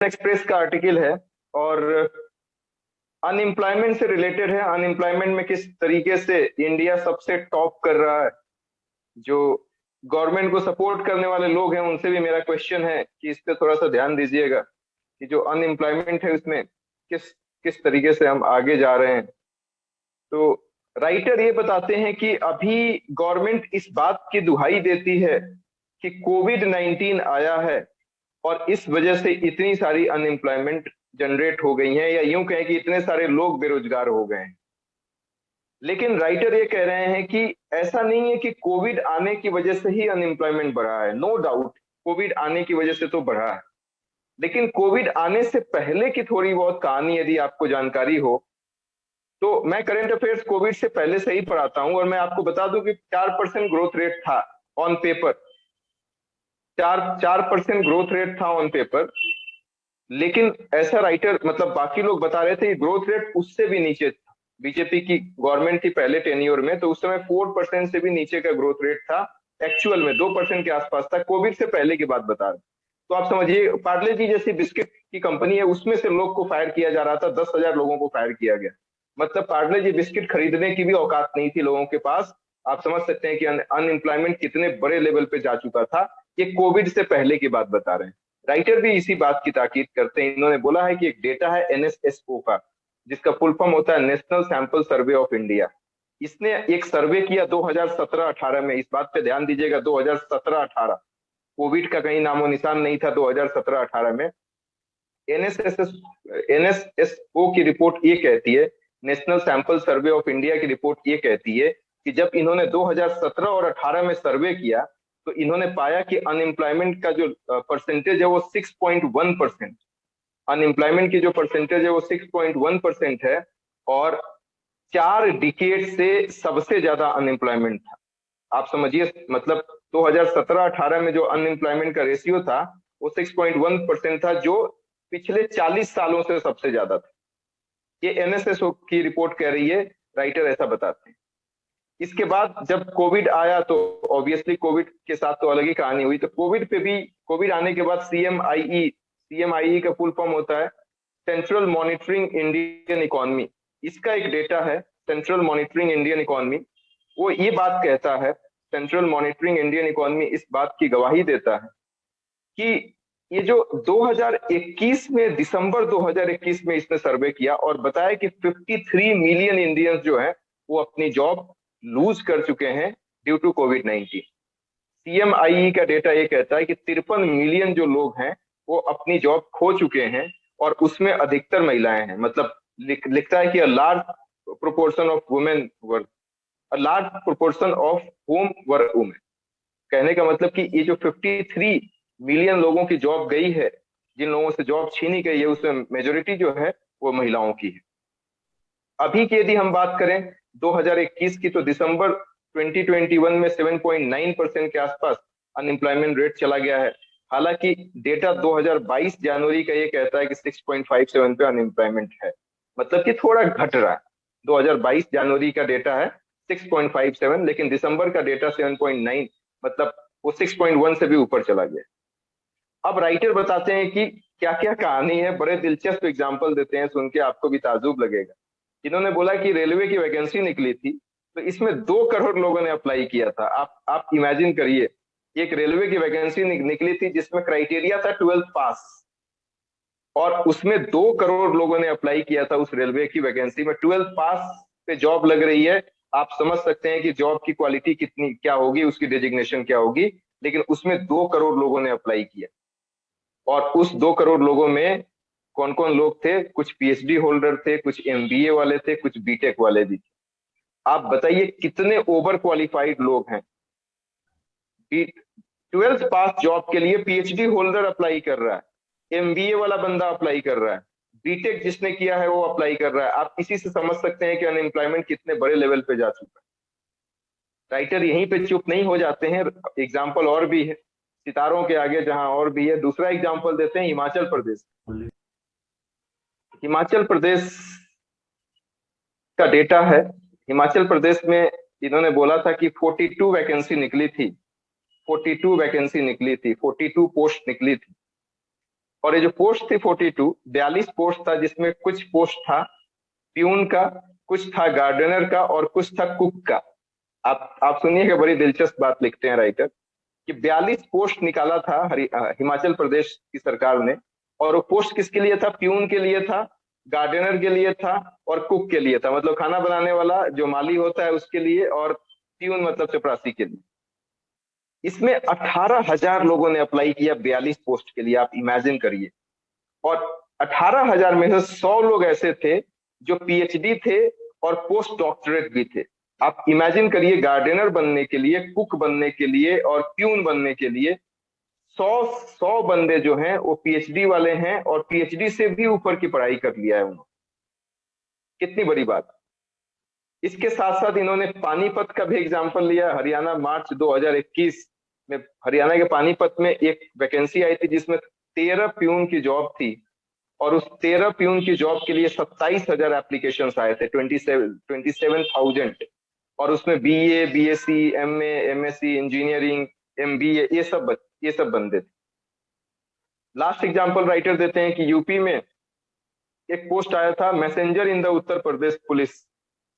Express का article है और अनएम्प्लॉयमेंट से रिलेटेड है। अनएम्प्लॉयमेंट में किस तरीके से इंडिया सबसे टॉप कर रहा है। जो गवर्नमेंट को सपोर्ट करने वाले लोग हैं उनसे भी मेरा क्वेश्चन है कि इस पे थोड़ा सा ध्यान दीजिएगा कि जो अनएम्प्लॉयमेंट है उसमें किस किस तरीके से हम आगे जा रहे हैं। तो राइटर ये बताते हैं कि अभी गवर्नमेंट इस बात की दुहाई देती है कि कोविड 19 आया है और इस वजह से इतनी सारी अनएम्प्लॉयमेंट जनरेट हो गई है, या यूं कहें कि इतने सारे लोग बेरोजगार हो गए हैं। लेकिन राइटर ये कह रहे हैं कि ऐसा नहीं है कि कोविड आने की वजह से ही अनएम्प्लॉयमेंट बढ़ा है। नो डाउट कोविड आने की वजह से तो बढ़ा है, लेकिन कोविड आने से पहले की थोड़ी बहुत कहानी यदि आपको जानकारी हो तो मैं करंट अफेयर्स कोविड से पहले से ही पढ़ाता हूं और मैं आपको बता दूं कि 4% ग्रोथ रेट था ऑन पेपर। 4% ग्रोथ रेट था ऑन पेपर। लेकिन ऐसा राइटर मतलब बाकी लोग बता रहे थे कि ग्रोथ रेट उससे भी नीचे था। बीजेपी की गवर्नमेंट थी पहले टेन्योर में, तो उस समय 4% से भी नीचे का ग्रोथ रेट था। एक्चुअल में 2% के आसपास था। कोविड से पहले की बात बता रहे। तो आप समझिए पार्ले जी जैसी बिस्किट की कंपनी है, उसमें से लोग को फायर किया जा रहा था। 10,000 लोगों को फायर किया गया। मतलब पार्ले जी बिस्किट खरीदने की भी औकात नहीं थी लोगों के पास। आप समझ सकते हैं कि अनएम्प्लॉयमेंट कितने बड़े लेवल पे जा चुका था। ये कोविड से पहले की बात बता रहे हैं। राइटर भी इसी बात की ताकीद करते हैं। इन्होंने बोला है कि एक डेटा है एनएसएसओ का, जिसका फुल फॉर्म होता है national sample survey of India. इसने एक सर्वे किया 2017-18 में। इस बात पे ध्यान दीजिएगा, 2017-18। कोविड का कहीं नामो निशान नहीं था 2017-18 में। एनएसएसओ की रिपोर्ट ये कहती है, national sample survey of India की रिपोर्ट ये कहती है कि जब इन्होंने 2017 और 18 में सर्वे किया तो इन्होंने पाया कि अनएम्प्लॉयमेंट का जो परसेंटेज है वो 6.1%। अनएम्प्लॉयमेंट की जो परसेंटेज है वो 6.1% है और 4 डिकेड से सबसे ज्यादा अनएम्प्लॉयमेंट था। आप समझिए, मतलब 2017-18 में जो अनएम्प्लॉयमेंट का रेशियो था वो 6.1% था, जो पिछले 40 सालों से सबसे ज्यादा था। ये एनएसएसओ की रिपोर्ट कह रही है, राइटर ऐसा बताते हैं। इसके बाद जब कोविड आया तो ऑब्वियसली कोविड के साथ तो अलग ही कहानी हुई। तो कोविड पे भी, कोविड आने के बाद सीएमआईई का फुल फॉर्म होता है सेंट्रल मॉनिटरिंग इंडियन इकोनॉमी। इसका एक डेटा है सेंट्रल मॉनिटरिंग इंडियन इकोनॉमी। वो ये बात कहता है, सेंट्रल मॉनिटरिंग इंडियन इकोनॉमी इस बात की गवाही देता है कि ये जो 2021 में, दिसंबर 2021 में इसने सर्वे किया और बताया कि 53 मिलियन इंडियंस जो है वो अपनी जॉब लूज कर चुके हैं ड्यू टू कोविड 19। सीएमआईई का डेटा ये कहता है कि 53 मिलियन जो लोग हैं वो अपनी जॉब खो चुके हैं और उसमें अधिकतर महिलाएं हैं। मतलब लिखता है कि a large proportion of women were a large proportion of home were women. कहने का मतलब कि ये जो 53 मिलियन लोगों की जॉब गई है, जिन लोगों से जॉब छीनी गई है, उसमें मेजोरिटी जो है वो महिलाओं की है। अभी की यदि हम बात करें 2021 की, तो दिसंबर 2021 में 7.9% के आसपास अनएम्प्लॉयमेंट रेट चला गया है। हालांकि डेटा 2022 जनवरी का ये कहता है कि 6.57 पे अनएम्प्लॉयमेंट है, मतलब कि थोड़ा घट रहा है। 2022 जनवरी का डेटा है 6.57, लेकिन दिसंबर का डेटा 7.9, मतलब वो 6.1 से भी ऊपर चला गया। अब राइटर बताते हैं कि क्या क्या कहानी है। बड़े दिलचस्प एग्जाम्पल देते हैं, सुन के आपको भी ताजुब लगेगा। इन्होंने बोला कि रेलवे की वैकेंसी निकली थी तो इसमें 2 करोड़ लोगों ने अप्लाई किया था। आप इमेजिन करिए, एक रेलवे की वैकेंसी निकली थी जिसमें क्राइटेरिया था 12th पास, और उसमें 2 करोड़ लोगों ने अप्लाई किया था उस रेलवे की वैकेंसी में। 12th पास पे जॉब लग रही है। आप समझ सकते हैं कि जॉब की क्वालिटी कितनी क्या होगी, उसकी डेजिग्नेशन क्या होगी। लेकिन उसमें 2 करोड़ लोगों ने अप्लाई किया और उस 2 करोड़ लोगों में कौन कौन लोग थे? कुछ पीएचडी होल्डर थे, कुछ एमबीए वाले थे, कुछ बीटेक वाले भी थे। आप बताइए कितने ओवर क्वालिफाइड लोग हैं। 12th पास जॉब के लिए पीएचडी होल्डर अप्लाई कर रहा है, एमबीए वाला बंदा अप्लाई कर रहा है, बीटेक जिसने किया है वो अप्लाई कर रहा है। आप इसी से समझ सकते हैं कि अनएम्प्लॉयमेंट कितने बड़े लेवल पे जा चुका है। राइटर यहीं पे चुप नहीं हो जाते हैं, एग्जाम्पल और भी है सितारों के आगे, जहां और भी है। दूसरा एग्जाम्पल देते हैं हिमाचल प्रदेश। हिमाचल प्रदेश का डेटा है। हिमाचल प्रदेश में इन्होंने बोला था कि 42 वैकेंसी निकली थी, 42 वैकेंसी निकली थी, 42 पोस्ट निकली थी। और ये जो पोस्ट थी 42 पोस्ट था, जिसमें कुछ पोस्ट था प्यून का, कुछ था गार्डनर का और कुछ था कुक का। आप सुनिएगा, बड़ी दिलचस्प बात लिखते हैं राइटर कि 42 पोस्ट निकाला था हिमाचल प्रदेश की सरकार ने, और वो पोस्ट किसके लिए था? प्यून के लिए था, गार्डनर के लिए था और कुक के लिए था, मतलब खाना बनाने वाला जो माली होता है उसके लिए, और प्यून मतलब चपरासी के लिए। इसमें 18,000 लोगों ने अप्लाई किया 42 पोस्ट के लिए, आप इमेजिन करिए। और 18,000 में से 100 लोग ऐसे थे जो पीएचडी थे और पोस्ट डॉक्टरेट भी थे। आप इमेजिन करिए, गार्डनर बनने के लिए, कुक बनने के लिए और प्यून बनने के लिए 100 बंदे जो हैं वो पीएचडी वाले हैं, और पीएचडी से भी ऊपर की पढ़ाई कर लिया है उन्होंने। कितनी बड़ी बात। इसके साथ साथ इन्होंने पानीपत का भी एग्जाम्पल लिया। हरियाणा मार्च 2021 में हरियाणा के पानीपत में एक वैकेंसी आई थी जिसमें 13 प्यून की जॉब थी, और उस 13 प्यून की जॉब के लिए 27,000 एप्लीकेशन आए थे, 27,000। और उसमें BA, BSc, MA, MSc, engineering, MBA, ये सब बंदे थे। लास्ट एग्जांपल राइटर देते हैं कि यूपी में एक पोस्ट आया था messenger in the Uttar Pradesh police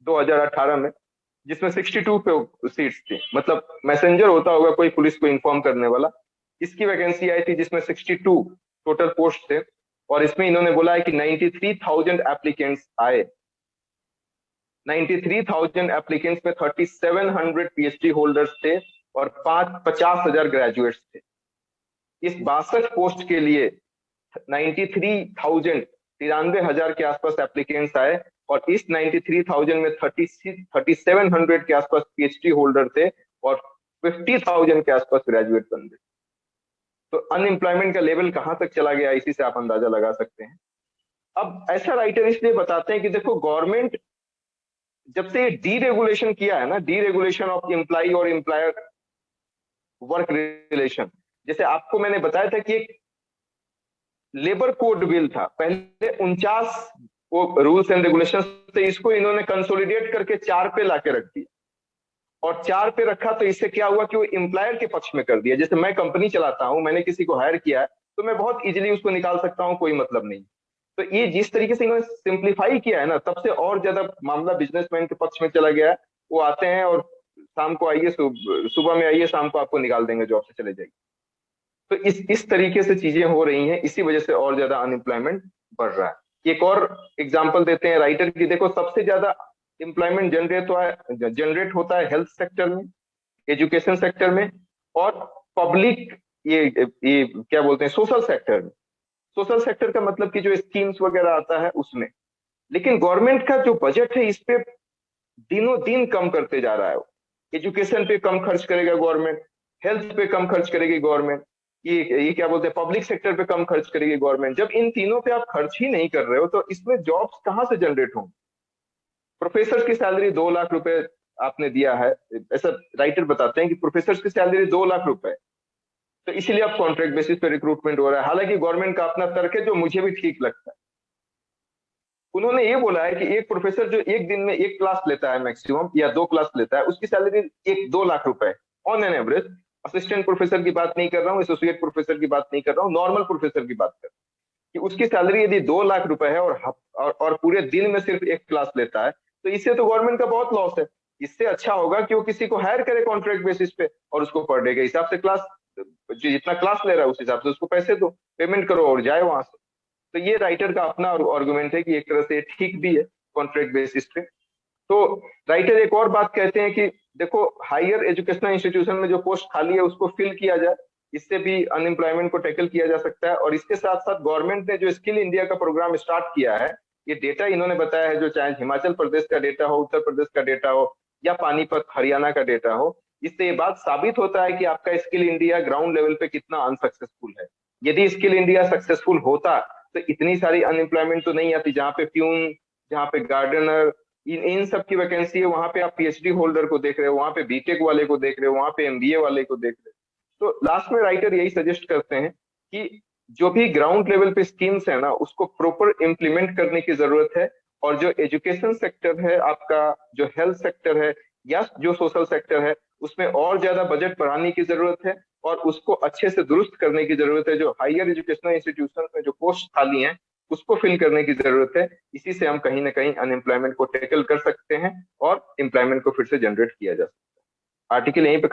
2018 में, जिसमें 62 पे सीट्स थी। मतलब मैसेंजर होता होगा कोई पुलिस को इन्फॉर्म करने वाला। इसकी वैकेंसी आई थी जिसमें 62 टोटल पोस्ट थे, और इसमें इन्होंने बोला है कि 93,000 एप्लीकेंट्स आए। 93,000 एप्लीकेंट्स में 3,700 पीएचडी होल्डर्स थे और 50,000 ग्रेजुएट्स थे। इस 62 पोस्ट के लिए 93,000 के आसपास एप्लीकेंट्स आए, और इस 93,000 में 3,700 के आसपास पीएचडी होल्डर थे और 50,000 के आसपास ग्रेजुएट बंदे। तो अनएम्प्लॉयमेंट का लेवल कहां तक चला गया, इसी से आप अंदाजा लगा सकते हैं। अब ऐसा राइटर इसलिए बताते हैं कि देखो, गवर्नमेंट जब से डीरेगुलेशन किया है ना, डीरेगुलेशन ऑफ एम्प्लॉय और एम्प्लॉयर वर्क रिलेशन, जैसे आपको मैंने बताया था कि एक लेबर कोड बिल था, पहले 49 वो रूल्स एंड रेगुलेशन थे, इसको इन्होंने कंसोलिडेट करके 4 पे लाके रख दिया। और 4 पे रखा तो इससे क्या हुआ कि वो एम्प्लॉयर के पक्ष में कर दिया। जैसे मैं कंपनी चलाता हूं, मैंने किसी को हायर किया है, तो मैं बहुत इजीली उसको निकाल सकता हूं, कोई मतलब नहीं। तो ये जिस तरीके से इन्होंने सिंप्लीफाई किया है ना, तब से और ज्यादा मामला बिजनेसमैन के पक्ष में चला गया है। वो आते हैं और शाम को आइए, सुबह में आइए, शाम को आपको निकाल देंगे जॉब से, चले जाइए। तो इस तरीके से चीजें हो रही हैं, इसी वजह से और ज्यादा अनएम्प्लॉयमेंट बढ़ रहा है। एक और एग्जांपल देते हैं राइटर की, देखो सबसे ज्यादा एम्प्लॉयमेंट जनरेट होता है हेल्थ सेक्टर में, एजुकेशन सेक्टर में, और पब्लिक ये क्या बोलते हैं, सोशल सेक्टर में। सोशल सेक्टर का मतलब कि जो स्कीम्स वगैरह आता है उसमें। लेकिन गवर्नमेंट का जो बजट है इस पे दिनों दिन कम करते जा रहा है। एजुकेशन पे कम खर्च करेगा गवर्नमेंट, हेल्थ पे कम खर्च करेगी गवर्नमेंट, ये क्या बोलते हैं, पब्लिक सेक्टर पे कम खर्च करेगी गवर्नमेंट। जब इन तीनों पे आप खर्च ही नहीं कर रहे हो तो इसमें जॉब्स कहां से जनरेट होंगे? प्रोफेसर की सैलरी 2 लाख रुपए आपने दिया है, ऐसा राइटर बताते हैं कि प्रोफेसर की सैलरी 2 लाख रुपए, तो इसीलिए अब कॉन्ट्रैक्ट बेसिस पे रिक्रूटमेंट हो रहा है। हालांकि गवर्नमेंट का अपना तर्क है जो मुझे भी ठीक लगता है। उन्होंने ये बोला है कि एक प्रोफेसर जो एक दिन में एक क्लास लेता है मैक्सिमम, या 2 क्लास लेता है, उसकी सैलरी 1-2 लाख रुपए on an average. Assistant professor की बात नहीं कर रहा हूँ, एसोसिएट प्रोफेसर की बात नहीं कर रहा हूँ, नॉर्मल प्रोफेसर की बात कर रहा हूँ कि उसकी सैलरी यदि 2 लाख रुपए है और पूरे दिन में सिर्फ एक क्लास लेता है, तो इससे तो गवर्नमेंट का बहुत लॉस है। इससे अच्छा होगा कि वो किसी को हायर करे कॉन्ट्रैक्ट बेसिस पे, और उसको पर डे के हिसाब से क्लास, जितना क्लास ले रहा है उस हिसाब से उसको पैसे दो, पेमेंट करो और जाए वहां से। तो ये राइटर का अपना आर्गुमेंट है कि एक तरह से ठीक भी है कॉन्ट्रैक्ट बेसिस पे। तो राइटर एक और बात कहते हैं कि देखो, हायर एजुकेशनल इंस्टीट्यूशन में जो पोस्ट खाली है उसको फिल किया जाए, इससे भी अनएम्प्लॉयमेंट को टैकल किया जा सकता है। और इसके साथ साथ गवर्नमेंट ने जो स्किल इंडिया का प्रोग्राम स्टार्ट किया है, ये डेटा इन्होंने बताया है, जो चाहे हिमाचल प्रदेश का डेटा हो, उत्तर प्रदेश का डेटा हो, या पानीपत हरियाणा का डेटा हो, इससे ये बात साबित होता है कि आपका स्किल इंडिया ग्राउंड लेवल पे कितना अनसक्सेसफुल है। यदि स्किल इंडिया सक्सेसफुल होता तो इतनी सारी अनएम्प्लॉयमेंट तो नहीं आती। जहाँ पे प्यून, जहाँ पे गार्डनर, इन सब की वैकेंसी है, वहां पे आप पीएचडी होल्डर को देख रहे हो, वहां पे बीटेक वाले को देख रहे हो, वहां पे एमबीए वाले को देख रहे हो। तो लास्ट में राइटर यही सजेस्ट करते हैं कि जो भी ग्राउंड लेवल पे स्कीम्स है ना, उसको प्रॉपर इम्प्लीमेंट करने की जरूरत है। और जो एजुकेशन सेक्टर है आपका, जो हेल्थ सेक्टर है, या जो सोशल सेक्टर है, उसमें और ज्यादा बजट बढ़ाने की जरूरत है। और उसको अच्छे से दुरुस्त करने की जरूरत है। जो हायर एजुकेशनल इंस्टीट्यूशन में जो पोस्ट खाली हैं उसको फिल करने की जरूरत है। इसी से हम कहीं ना कहीं अनएम्प्लॉयमेंट को टैकल कर सकते हैं और एम्प्लॉयमेंट को फिर से जनरेट किया जा सकता है। आर्टिकल यहीं पे